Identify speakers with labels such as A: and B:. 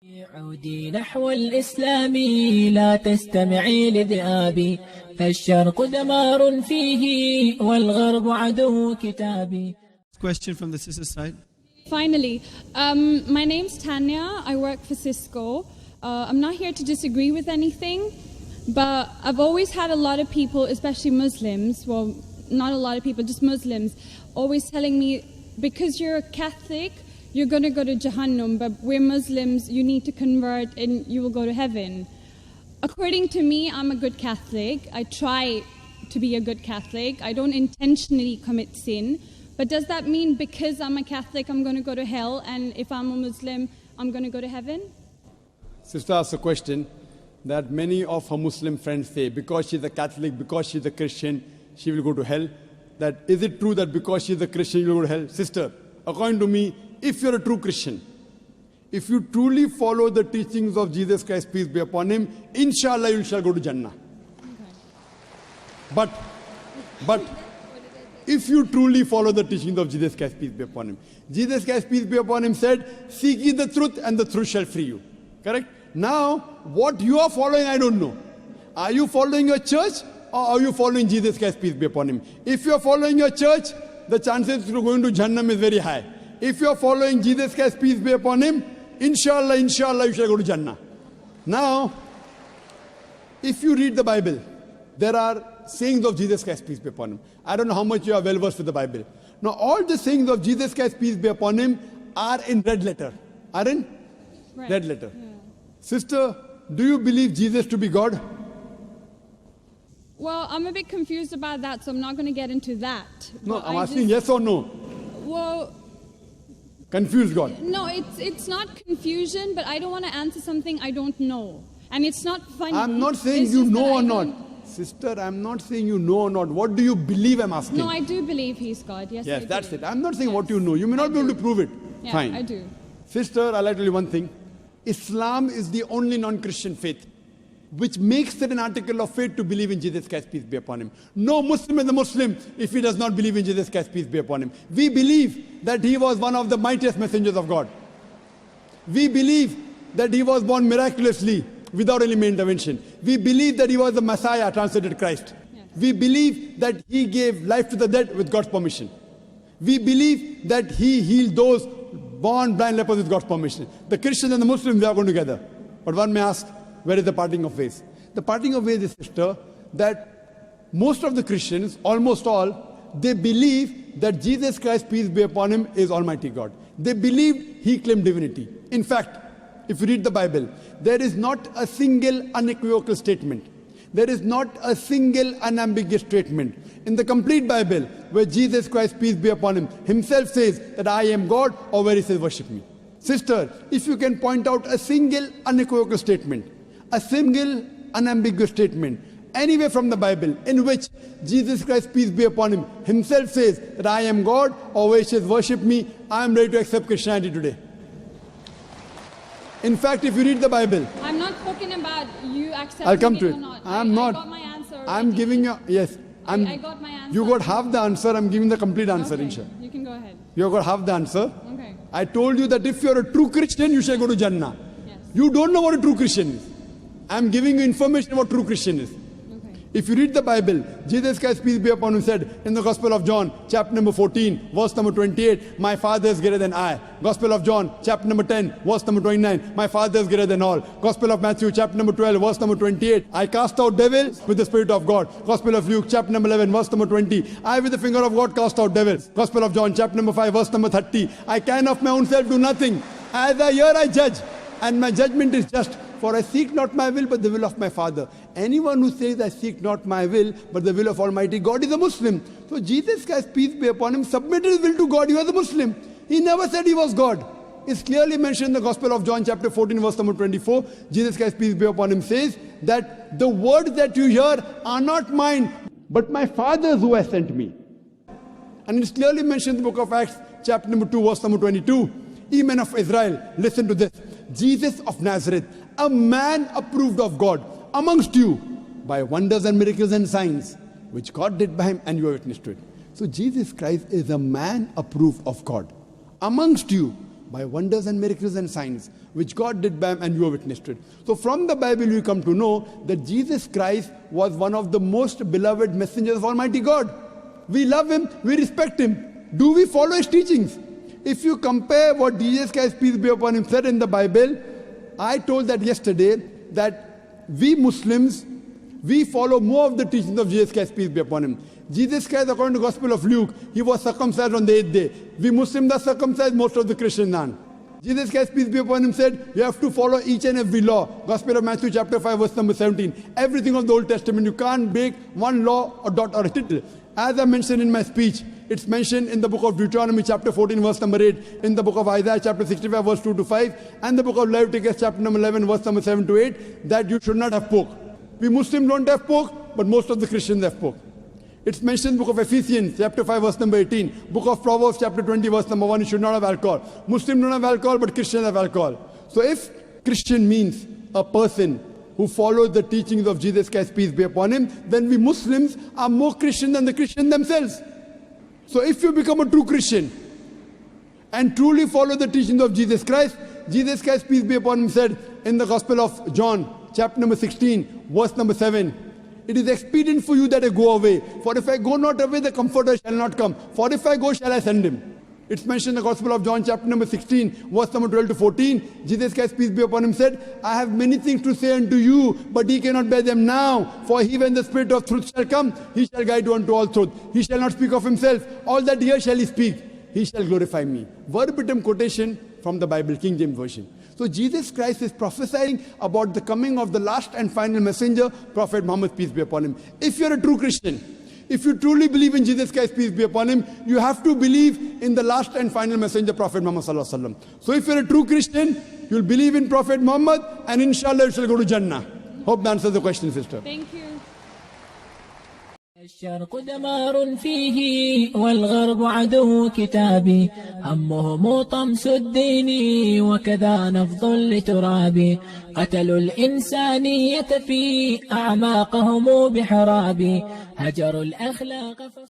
A: عودي نحو الإسلام لا تستمعي لذئابي فالشرق دمار فيه والغرب عدو كتابي.
B: Question from the sister side.
C: Finally, my name's Tanya. I work for Cisco. I'm not here to disagree with anything, but I've always had a lot of people, especially Muslims, well, not a lot of people, just Muslims, always telling me, because you're a Catholic, you're going to go to Jahannam, but we're Muslims, you need to convert and you will go to heaven. According to me, I'm a good Catholic. I try to be a good Catholic. I don't intentionally commit sin. But does that mean because I'm a Catholic, I'm going to go to hell, and if I'm a Muslim, I'm going to go to heaven?
D: Sister asked a question that many of her Muslim friends say, because she's a Catholic, because she's a Christian, she will go to hell. That is it true that because she's a Christian, you will go to hell? Sister, according to me, if you're a true Christian, if you truly follow the teachings of Jesus Christ, peace be upon him, inshallah you shall go to Jannah. Okay. But if you truly follow the teachings of Jesus Christ, peace be upon him, Jesus Christ, peace be upon him, said, seek ye the truth and the truth shall free you. Correct? Now, what you are following, I don't know. Are you following your church or are you following Jesus Christ, peace be upon him? If you are following your church, the chances of going to Jannah is very high. If you are following Jesus Christ, peace be upon him, inshallah, you shall go to Jannah. Now, if you read the Bible, there are sayings of Jesus Christ, peace be upon him. I don't know how much you are well versed with the Bible. Now, all the sayings of Jesus Christ, peace be upon him, are in red letter. Are in red letter. Yeah. Sister, do you believe Jesus to be God?
C: Well, I'm a bit confused about that, so I'm not going to get into that.
D: No, I'm asking yes or no.
C: Well,
D: confused God.
C: No, it's not confusion, but I don't want to answer something I don't know. And it's not funny.
D: I'm not saying you know or not. Sister, I'm not saying you know or not. What do you believe I'm asking?
C: No, I do believe he's God. Yes,
D: yes, that's it. I'm not saying what you know. You may not be able to prove it.
C: Yeah,
D: fine.
C: I do.
D: Sister, I'd like to tell you one thing. Islam is the only non-Christian faith which makes it an article of faith to believe in Jesus Christ, peace be upon him. No Muslim is a Muslim if he does not believe in Jesus Christ, peace be upon him. We believe that he was one of the mightiest messengers of God. We believe that he was born miraculously without any intervention. We believe that he was the Messiah, translated Christ. Yes. We believe that he gave life to the dead with God's permission. We believe that he healed those born blind lepers with God's permission. The Christians and the Muslims, they are going together. But one may ask, where is the parting of ways? The parting of ways is, sister, that most of the Christians, almost all, they believe that Jesus Christ, peace be upon him, is Almighty God. They believe he claimed divinity. In fact, if you read the Bible, there is not a single unequivocal statement. There is not a single unambiguous statement in the complete Bible where Jesus Christ, peace be upon him, himself says that I am God, or where he says worship me. Sister, if you can point out a single unequivocal statement, a single unambiguous statement, anywhere from the Bible in which Jesus Christ, peace be upon him, himself says that I am God, or where he says worship me, I am ready to accept Christianity today. In fact, if you read the Bible,
C: I'm not talking about you accepting
D: I'll come to it.
C: Or not.
D: I'm not.
C: I got my answer.
D: I'm giving you, yes.
C: I got my answer.
D: You got half the answer, I'm giving the complete answer,
C: okay.
D: inshallah.
C: You can go ahead.
D: You got half the answer.
C: Okay.
D: I told you that if you're a true Christian, you shall go to Jannah.
C: Yes.
D: You don't know what a true Christian is. I'm giving you information about true Christian is. If you read the Bible, Jesus Christ, peace be upon him, said in the Gospel of John, chapter number 14, verse number 28, my Father is greater than I. Gospel of John, chapter number 10, verse number 29, my Father is greater than all. Gospel of Matthew, chapter number 12, verse number 28, I cast out devils with the Spirit of God. Gospel of Luke, chapter number 11, verse number 20, I with the finger of God cast out devils. Gospel of John, chapter number 5, verse number 30, I can of my own self do nothing. As I hear, I judge, and my judgment is just. For I seek not my will, but the will of my Father. Anyone who says, I seek not my will, but the will of Almighty God is a Muslim. So Jesus Christ, peace be upon him, submitted his will to God. He was a Muslim. He never said he was God. It's clearly mentioned in the Gospel of John, chapter 14, verse number 24. Jesus Christ, peace be upon him, says that the words that you hear are not mine, but my Father's who has sent me. And it's clearly mentioned in the book of Acts, chapter number 2, verse number 22. Ye men of Israel, listen to this. Jesus of Nazareth, a man approved of God amongst you by wonders and miracles and signs, which God did by him, and you are witness to it. So Jesus Christ is a man approved of God amongst you by wonders and miracles and signs, which God did by him, and you are witness to it. So from the Bible you come to know that Jesus Christ was one of the most beloved messengers of Almighty God. We love him, we respect him. Do we follow his teachings? If you compare what Jesus Christ, peace be upon him, said in the Bible, I told that yesterday, that we Muslims, we follow more of the teachings of Jesus Christ, peace be upon him. Jesus Christ, according to the Gospel of Luke, he was circumcised on the 8th day. We Muslims are circumcised, most of the Christians aren't. Jesus Christ, peace be upon him, said, you have to follow each and every law. Gospel of Matthew chapter 5, verse number 17. Everything of the Old Testament, you can't break one law or dot or a tittle. As I mentioned in my speech, it's mentioned in the book of Deuteronomy chapter 14, verse number 8, in the book of Isaiah chapter 65, verse 2 to 5, and the book of Leviticus chapter number 11, verse number 7 to 8, that you should not have pork. We Muslims don't have pork, but most of the Christians have pork. It's mentioned in the book of Ephesians chapter 5, verse number 18, book of Proverbs chapter 20, verse number 1, you should not have alcohol. Muslims don't have alcohol, but Christians have alcohol. So if Christian means a person who follows the teachings of Jesus Christ, peace be upon him, then we Muslims are more Christian than the Christians themselves. So if you become a true Christian and truly follow the teachings of Jesus Christ, peace be upon him, said in the Gospel of John, chapter number 16, verse number 7, it is expedient for you that I go away. For if I go not away, the Comforter shall not come. For if I go, shall I send him. It's mentioned in the Gospel of John, chapter number 16, verse number 12 to 14. Jesus Christ, peace be upon him, said, I have many things to say unto you, but ye cannot bear them now. For he, when the Spirit of truth shall come, he shall guide you unto all truth. He shall not speak of himself. All that here shall he speak. He shall glorify me. Verbatim quotation from the Bible, King James Version. So Jesus Christ is prophesying about the coming of the last and final messenger, Prophet Muhammad, peace be upon him. If you're a true Christian, if you truly believe in Jesus Christ, peace be upon him, you have to believe in the last and final messenger, Prophet Muhammad sallallahu alaihi wasallam. So if you're a true Christian, you'll believe in Prophet Muhammad, and inshallah you shall go to Jannah. Hope that answers the question, sister.
C: Thank you.
A: الشرق دمار فيه والغرب عدو كتابي همهم طمس الدين وكذا نفض لترابي قتلوا الإنسانية في أعماقهم بحرابي هجروا الأخلاق